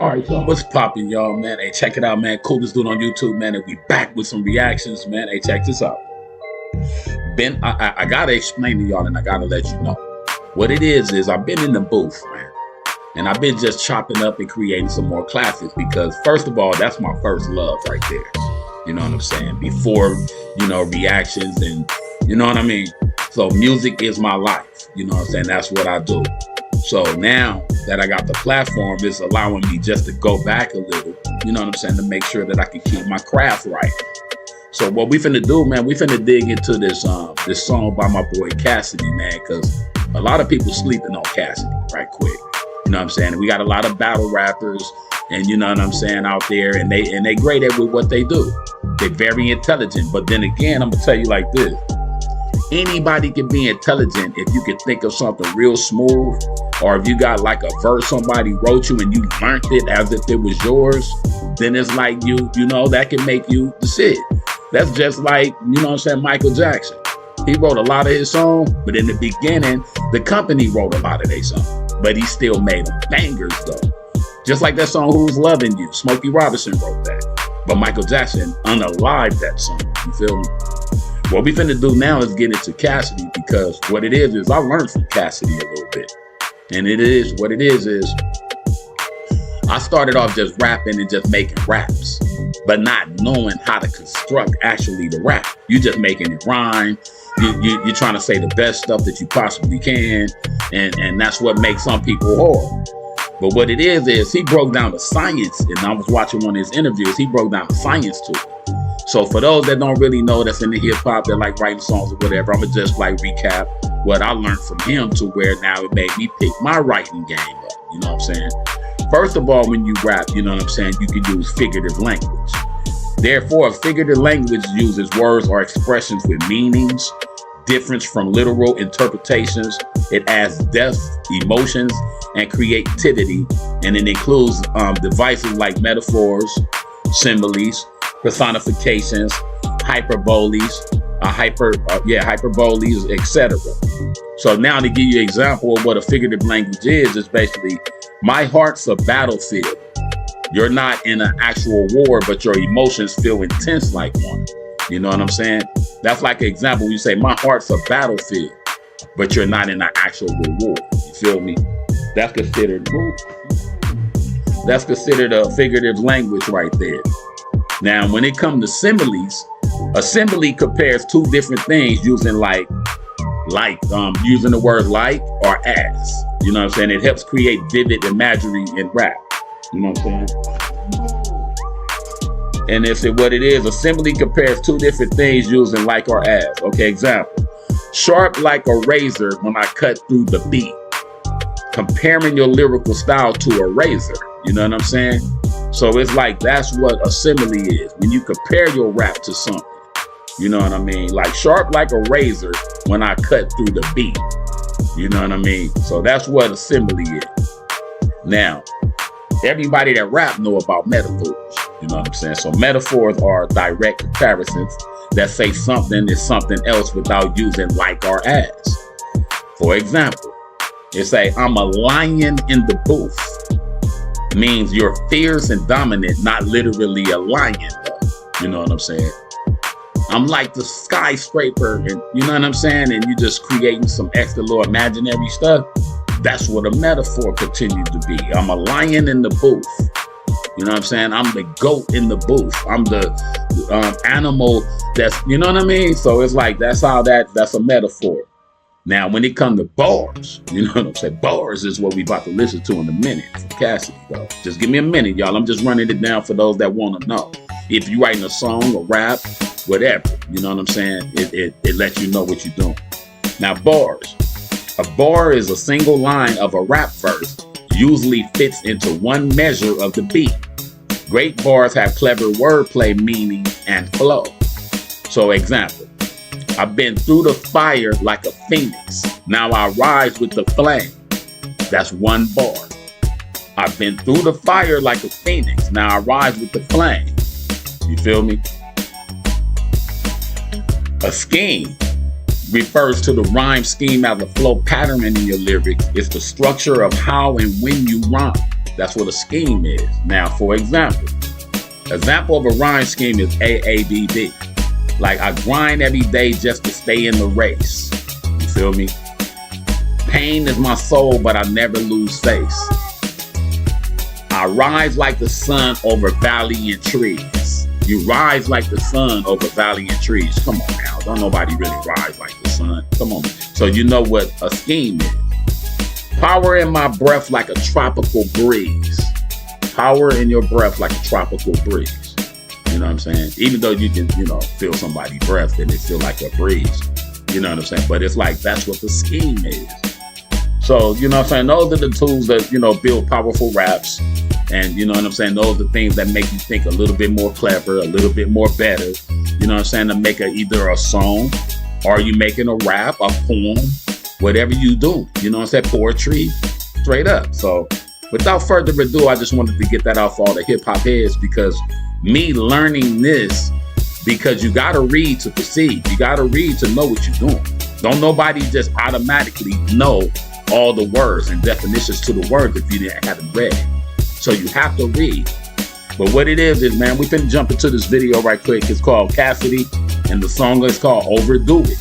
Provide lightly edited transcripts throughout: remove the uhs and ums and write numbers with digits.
Alright, so what's poppin', y'all, man? Hey, check it out, man. Coolest dude on YouTube, man. And we back with some reactions, man. Hey, check this out. I gotta explain to y'all, and I gotta let you know. What it is I've been in the booth, man. And I've been just chopping up and creating some more classics because, first of all, that's my first love right there. You know what I'm saying? Before, you know, reactions and, you know what I mean? So music is my life. You know what I'm saying? That's what I do. So now that I got the platform, it's allowing me just to go back a little, you know what I'm saying, to make sure that I can keep my craft right. So what we finna do, man, we finna dig into this this song by my boy Cassidy, man, because a lot of people sleeping on Cassidy right quick. You know what I'm saying? And we got a lot of battle rappers and you know what I'm saying out there, and they great at what they do. They're very intelligent. But then again, I'm gonna tell you like this. Anybody can be intelligent if you can think of something real smooth, or if you got like a verse somebody wrote you and you learned it as if it was yours, then it's like you know, that can make you the shit. That's just like, you know what I'm saying, Michael Jackson. He wrote a lot of his songs, but in the beginning, the company wrote a lot of their songs, but he still made them bangers though. Just like that song, Who's Loving You? Smokey Robinson wrote that, but Michael Jackson unalived that song, you feel me? What we finna do now is get into Cassidy, because what it is I learned from Cassidy a little bit. And what it is I started off just rapping and just making raps, but not knowing how to construct actually the rap. You just making it rhyme. You're trying to say the best stuff that you possibly can. And that's what makes some people hard. But what it is he broke down the science, and I was watching one of his interviews, he broke down the science to it. So for those that don't really know, that's in the hip hop, that like writing songs or whatever, I'm gonna just like recap what I learned from him to where now it made me pick my writing game up. You know what I'm saying? First of all, when you rap, you know what I'm saying, you can use figurative language. Therefore, figurative language uses words or expressions with meanings, difference from literal interpretations. It adds depth, emotions, and creativity, and it includes devices like metaphors, similes, personifications, hyperboles, hyperboles, etc. So now to give you an example of what a figurative language is basically, my heart's a battlefield. You're not in an actual war, but your emotions feel intense like one. You know what I'm saying? That's like an example. You say, my heart's a battlefield, but you're not in an actual war. You feel me? That's considered a figurative language right there. Now, when it comes to similes, a simile compares two different things using using the word like or as. You know what I'm saying? It helps create vivid imagery in rap. You know what I'm saying? And what it is, a simile compares two different things using like or as. Okay, example. Sharp like a razor when I cut through the beat. Comparing your lyrical style to a razor. You know what I'm saying? So it's like, that's what a simile is. When you compare your rap to something. You know what I mean? Like sharp like a razor when I cut through the beat. You know what I mean? So that's what a simile is. Now, everybody that rap know about metaphors. You know what I'm saying? So metaphors are direct comparisons that say something is something else without using like or as. For example, it say, I'm a lion in the booth. Means you're fierce and dominant, not literally a lion though. You know what I'm saying? I'm like the skyscraper, and you know what I'm saying? And you just creating some extra little imaginary stuff. That's what a metaphor continues to be. I'm a lion in the booth. You know what I'm saying? I'm the goat in the booth. I'm the animal that's, you know what I mean? So it's like, that's a metaphor. Now, when it comes to bars, you know what I'm saying? Bars is what we about to listen to in a minute from Cassidy, though. Just give me a minute, y'all. I'm just running it down for those that want to know. If you're writing a song or rap, whatever, you know what I'm saying? It lets you know what you're doing. Now, bars. A bar is a single line of a rap verse, usually fits into one measure of the beat. Great bars have clever wordplay, meaning, and flow. So, example. I've been through the fire like a phoenix. Now I rise with the flame. That's one bar. I've been through the fire like a phoenix. Now I rise with the flame. You feel me? A scheme refers to the rhyme scheme as a flow pattern in your lyrics. It's the structure of how and when you rhyme. That's what a scheme is. Now, for example of a rhyme scheme is AABB. Like, I grind every day just to stay in the race. You feel me? Pain is my soul, but I never lose face. I rise like the sun over valley and trees. You rise like the sun over valley and trees. Come on now. Don't nobody really rise like the sun. Come on. So you know what a scheme is. Power in my breath like a tropical breeze. Power in your breath like a tropical breeze. You know what I'm saying? Even though you can, you know, feel somebody's breath and it feel like a breeze. You know what I'm saying? But it's like, that's what the scheme is. So, you know what I'm saying? Those are the tools that, you know, build powerful raps. And, you know what I'm saying? Those are the things that make you think a little bit more clever, a little bit more better. You know what I'm saying? To make either a song, or you making a rap, a poem, whatever you do. You know what I'm saying? Poetry, straight up. So, without further ado, I just wanted to get that out for all the hip-hop heads, because me learning this, because you got to read to proceed. You got to read to know what you're doing. Don't nobody just automatically know all the words and definitions to the words if you haven't read. So you have to read. But what it is, man, we finna jump into this video right quick. It's called Cassidy, and the song is called Overdo It.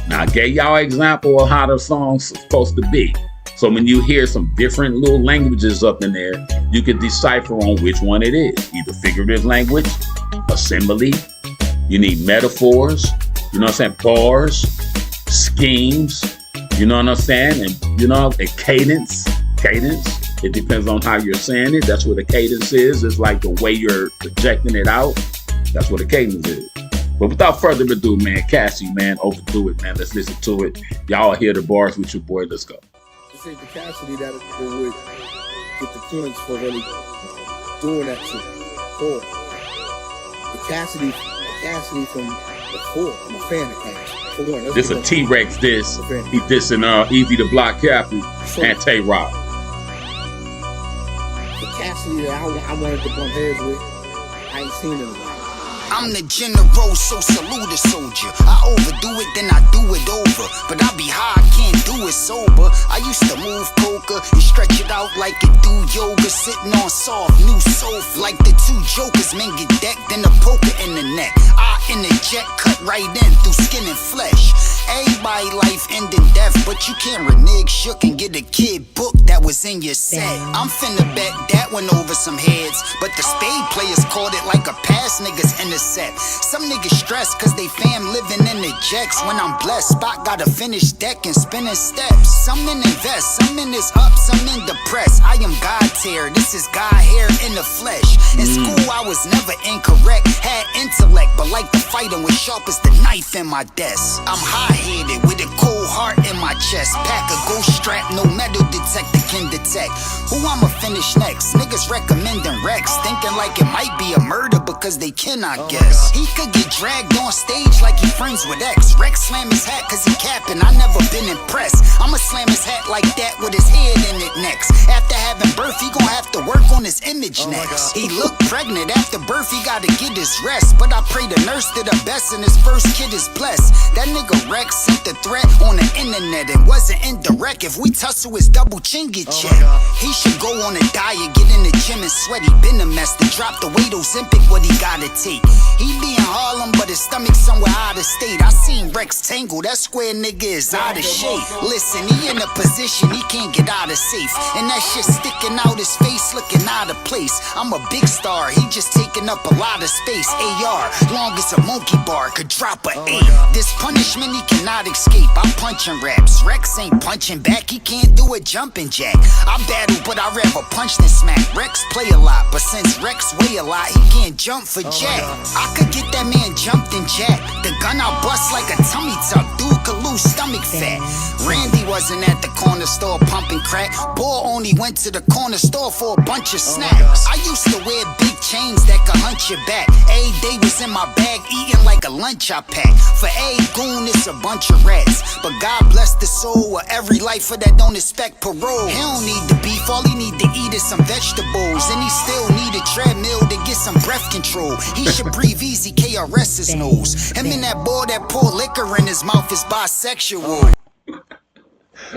Now, I gave y'all an example of how the song's supposed to be. So when you hear some different little languages up in there, you can decipher on which one it is. Either figurative language, assembly, you need metaphors, you know what I'm saying, bars, schemes, you know what I'm saying, and you know, a cadence. It depends on how you're saying it. That's what a cadence is. It's like the way you're projecting it out. That's what a cadence is. But without further ado, man, Cassidy, man, Overdo It, man. Let's listen to it. Y'all hear the bars with your boy. Let's go. This ain't the Cassidy that would get the points for really doing that shit. Cool. The Cassidy from before. I'm a fan of Cassidy. This a T-Rex diss. He dissing Eazy the Block Captain and tayroc. The Cassidy that I wanted to bump heads with, I ain't seen him. I'm the general, so salute a soldier. I overdo it, then I do it over. But I be high, I can't do it sober. I used to move poker and stretch it out like it do yoga. Sitting on soft, new sofa like the two jokers. Men get decked, then a poker in the neck. I interject, cut right in through skin and flesh. Everybody life ending death, but you can't renege shook and get a kid book that was in your set. I'm finna bet that went over some heads, but the spade players called it like a pass niggas in the set. Some niggas stressed cause they fam living in the jacks. When I'm blessed, spot got a finished deck and spinning steps. Some in invest, some in is up, some in depressed. I am God tier, this is God hair in the flesh. In school I was never incorrect, had intellect, but like the fighting was sharp as the knife in my desk. I'm high-headed with a cold heart in my chest. Pack a ghost strap, no metal detector can detect who I'ma finish next. Niggas recommending Rex, thinking like it might be a murder because they cannot guess. He could get dragged on stage like he friends with X. Rex slam his hat cause he capping, I never been impressed. I'ma slam his hat like that with his head in it next. After having birth, he gon' have to work on his image next. He looked pregnant, after birth he gotta get his rest. But I pray the nurse did her best and his first kid is blessed. That nigga Rex sent the threat on the internet, it wasn't indirect. If we tussle his double chin get checked. He should go on a diet, get in the gym and sweat. He been a mess to drop the weight Ozempic, what he gotta take. He be in Harlem but his stomach somewhere out of state. I seen Rex tangle, that square nigga is out of shape. Listen, he in a position he can't get out of safe, and that shit sticking out his face looking out of place. I'm a big star, he just taking up a lot of space. AR, long as a monkey bar could drop a 8. This punishment he cannot escape. I'm punching raps, Rex ain't punching back, he can't do a jumping jack. I battle but I rather punch than smack. Rex play a lot, but since Rex weigh a lot, he can't jump for jack. I could get that man jumped and jack. The gun I bust like a tummy tuck, dude could lose stomach fat. Randy wasn't at the corner store pumping crack. Boy only went to the corner store for a bunch of snacks. I used to wear big chains that could hunch your back. Every day was in my bag eating like a lunch I pack. For every goon it's a bunch of rats, but God bless the soul of every lifer that don't expect parole. He don't need the beef, all he need to eat is some vegetables, and he still need a treadmill to get some breath control. He should breathe easy, KRS his nose. Him and that boy that pour liquor in his mouth is bisexual.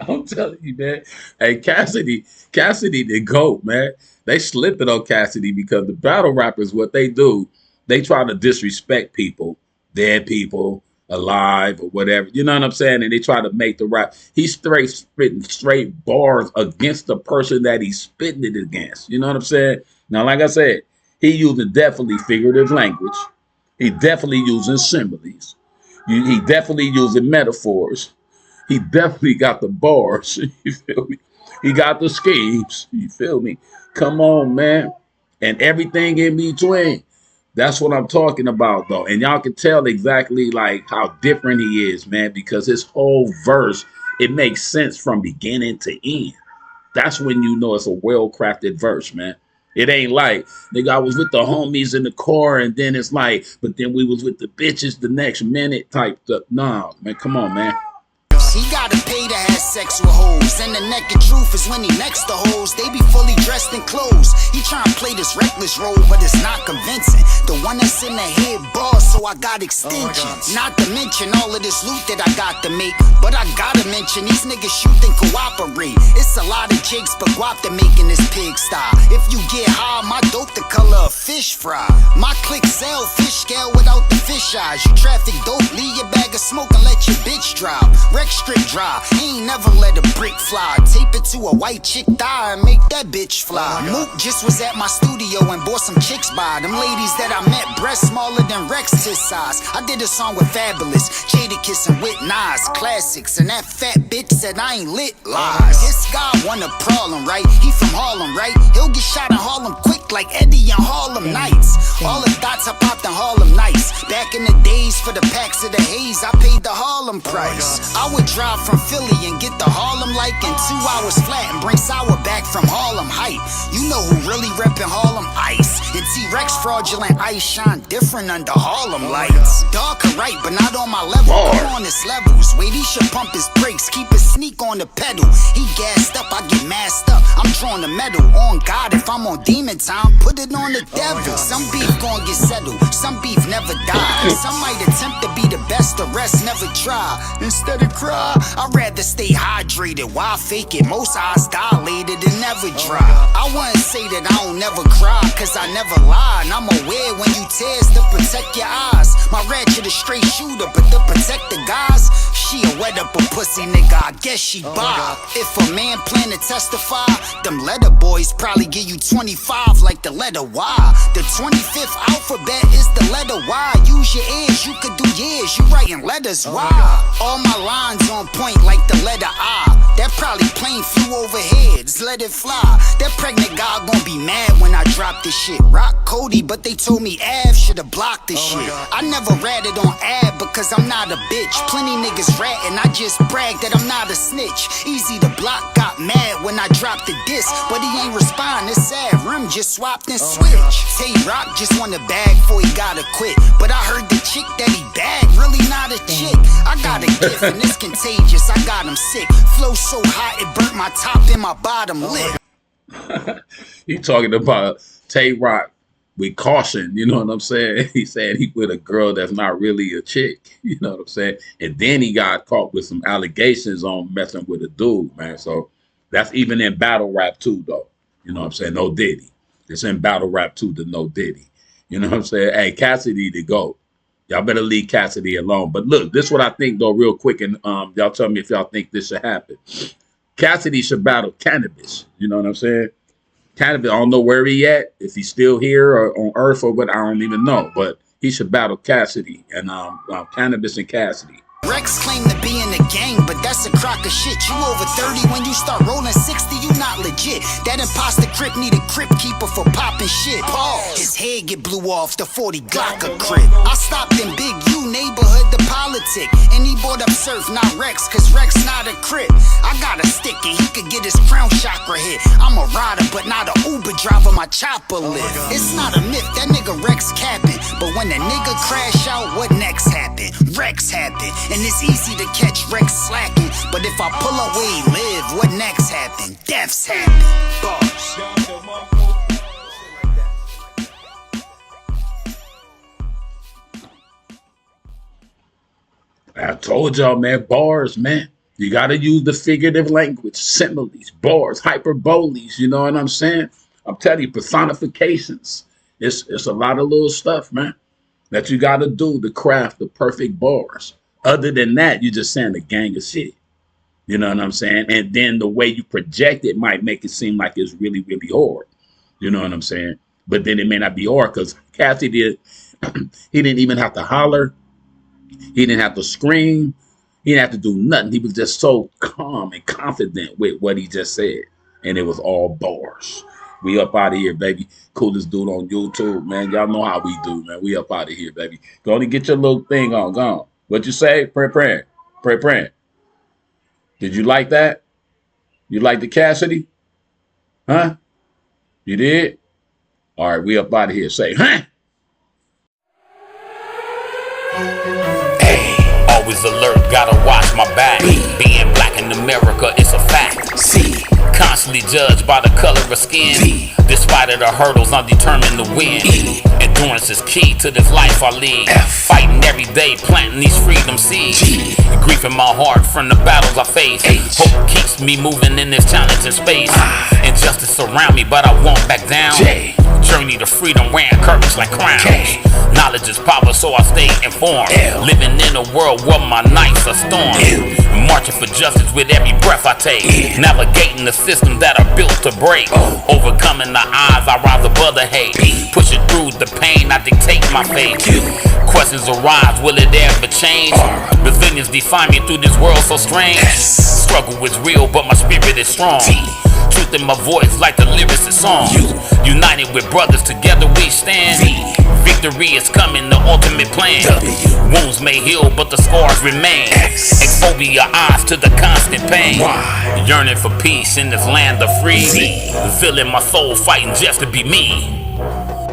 I'm telling you, man. Hey, Cassidy, the GOAT, man. They slip it on Cassidy because the battle rappers, what they do, they try to disrespect people, dead people, alive or whatever. You know what I'm saying? And they try to make the rap. He's straight spitting straight bars against the person that he's spitting it against. You know what I'm saying? Now, like I said, he using definitely figurative language. He definitely using similes. He definitely using metaphors. He definitely got the bars. You feel me? He got the schemes. You feel me? Come on, man. And everything in between. That's what I'm talking about, though. And y'all can tell exactly like how different he is, man, because his whole verse, it makes sense from beginning to end. That's when you know it's a well-crafted verse, man. It ain't like, nigga, I was with the homies in the car, and then it's like, but then we was with the bitches the next minute type stuff. Nah, man, come on, man. He gotta pay to have sex with hoes, and the naked truth is when he next to hoes, they be fully dressed in clothes. He tryna play this reckless role, but it's not convincing. The one that's in the head boss, so I got extensions. Not to mention all of this loot that I got to make, but I gotta mention these niggas shoot and cooperate. It's a lot of jakes, but guap to making this pigsty. If you get high, my dope the color of fish fry. My click sell fish scale without the fish eyes. You traffic dope, leave your bag of smoke and let your bitch drive. Straight dry, he ain't never let a brick fly. Tape it to a white chick thigh and make that bitch fly. Mook just was at my studio and bought some chicks by. Them ladies that I met, breasts smaller than Rex tis size. I did a song with Fabulous, Jadakiss and with Nas, classics. And that fat bitch said I ain't lit, lies. This guy want a problem, right? He from Harlem, right? He'll get shot in Harlem quick like Eddie in Harlem Nights. All the thoughts I popped in Harlem Nights. Back in the days for the packs of the haze, I paid the Harlem price. I would drive from Philly and get the Harlem like in 2 hours flat and bring sour back from Harlem Height. You know who really reppin' Harlem Ice. And T-Rex fraudulent ice shine different under Harlem lights. Dog can write, but not on my level. Come on his levels. Wait, he should pump his brakes, keep his sneak on the pedal. He gassed up, I get masked up. I'm drawing the metal. On God, if I'm on demon time, put it on the devil. Some beef gon' get settled, some beef never die. Some might attempt to be the best, the rest never try. Instead of cry, I'd rather stay hydrated. Why fake it? Most eyes dilated and never dry. I wouldn't say that I don't never cry, cause I never lie. And I'm aware when you tears to protect your eyes. My ratchet a straight shooter, but to protect the guys, she a wet up a pussy nigga, I guess she bi. If a man plan to testify, them letter boys probably give you 25 like the letter Y. The 25th alphabet is the letter Y. Use your ears, you could do years, you writing letters Y. All my lines on point like the letter I. That probably plane flew overheads, let it fly. That pregnant guy gon' be mad when I drop this shit. Rock Cody, but they told me Av should've blocked this shit. I never ratted on Av because I'm not a bitch. Plenty niggas ratting, I just brag that I'm not a snitch. Eazy the Block got mad when I dropped the disc, but he ain't respond, it's sad. Rim just swapped and switched. Tayroc just won the bag before he gotta quit, but I heard the chick that he bagged really not a chick. I got a gift and it's contagious, I got him sick. Flow so hot it burnt my top and my bottom lip. He talking about Tayroc with caution, you know what I'm saying? He said he with a girl that's not really a chick, you know what I'm saying? And then he got caught with some allegations on messing with a dude, man. So that's even in battle rap too, though. You know what I'm saying? No Diddy. It's in battle rap too, the no Diddy. You know what I'm saying? Hey, Cassidy the GOAT. Y'all better leave Cassidy alone. But look, this is what I think, though, real quick, and y'all tell me if y'all think this should happen. Cassidy should battle Cannabis. You know what I'm saying? Cannabis, I don't know where he at, if he's still here or on Earth or what, I don't even know. But he should battle Cassidy and Cannabis and Cassidy. Rex claim to be in the gang, but that's a crock of shit. You over 30 when you start rolling 60, you not legit. That imposter crip need a crip keeper for popping shit. Pause. His head get blew off, the 40 Glock a crip. I stopped in Big U neighborhood, the politic. And he bought up Surf, not Rex, cause Rex not a crip. I got a stick and he could get his crown chakra hit. I'm a rider, but not an Uber driver, my chopper lift. It's not a myth, that nigga Rex capping. But when the nigga crash out, what next happen? Rex happen. And it's easy to catch Rex slacking, but if I pull up where he live, what next happen? Deaths happen. Bars. I told y'all, man, bars, man. You got to use the figurative language, similes, bars, hyperboles. You know what I'm saying? I'm telling you, personifications. It's a lot of little stuff, man, that you got to do to craft the perfect bars. Other than that, you're just saying a gang of shit. You know what I'm saying? And then the way you project it might make it seem like it's really, really hard. You know what I'm saying? But then it may not be hard because Cassidy he didn't even have to holler. He didn't have to scream. He didn't have to do nothing. He was just so calm and confident with what he just said. And it was all bars. We up out of here, baby. Coolest dude on YouTube, man. Y'all know how we do, man. We up out of here, baby. Go on and get your little thing on. Go on. What you say? Pray. Did you like that? You like the Cassidy? Huh? You did? All right, we up out of here. Say, huh? Hey, always alert, gotta watch my back. Being black in America, it's a fact. C, constantly judged by the color of skin. D, despite of the hurdles, I'm determined to win. E, endurance is key to this life I lead. F, fighting every day, planting these freedom seeds. G, grief in my heart from the battles I face. H, hope keeps me moving in this challenging space. I, injustice surround me, but I won't back down. J, journey to freedom wearing curtains like crowns. K, knowledge is power, so I stay informed. L, living in a world where my nights are storms. Marching for justice with every breath I take. N, navigating the system that are built to break. O, overcoming the odds, I rise above the hate. P, pushing through the pain, I dictate my fate. Q, questions arise, will it ever change? R, resilience define me through this world so strange. S, struggle is real, but my spirit is strong. T, truth in my voice like the lyrics of songs. U, united with brothers, together we stand. V, victory is coming, the ultimate plan. W, wounds may heal, but the scars remain. X, expose your eyes to the constant pain. Y, yearning for peace in this land of free. Z, zeal in my soul, fighting just to be me.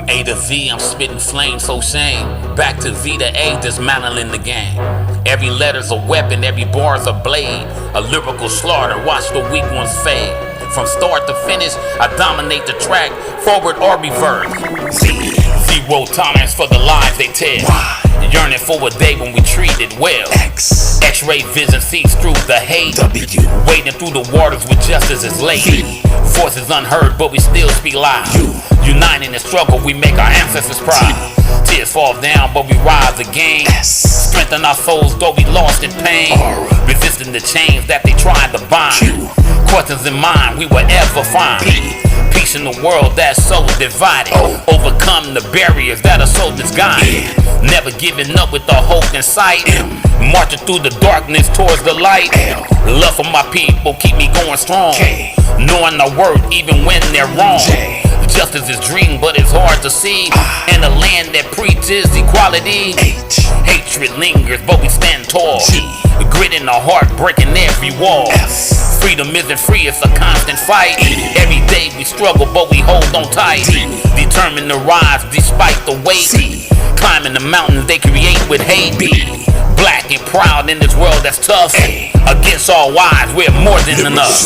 A to Z, I'm spitting flames, so shame. Back to Z to A, dismantling the game. Every letter's a weapon, every bar's a blade. A lyrical slaughter, watch the weak ones fade. From start to finish, I dominate the track, forward or reverse. Z, zero tolerance for the lies they tell. Y, yearning for a day when we treat it well. X, X-ray vision sees through the hate. W, wading through the waters with justice is late. V, voices unheard, but we still speak loud. U, uniting the struggle, we make our ancestors proud. Tears fall down, but we rise again. S, strengthen our souls, though we lost in pain. R, resisting the chains that they tried to bind. Q, questions in mind we will ever find. P, peace in the world that's so divided. O, overcome the barriers that are so misguided. N, never giving up with the hope in sight. M, marching through the darkness towards the light. L, love for my people keep me going strong. K, knowing the worth even when they're wrong. J, justice is dream, but it's hard to see. In a land that preaches equality. H, hatred lingers, but we stand tall. G, grit in our heart, breaking every wall. F, freedom isn't free, it's a constant fight. Every day we struggle, but we hold on tight. Determined to rise despite the weight. C, climbing the mountains they create with hate. B, black and proud in this world that's tough. A, against all odds, we're more than enough.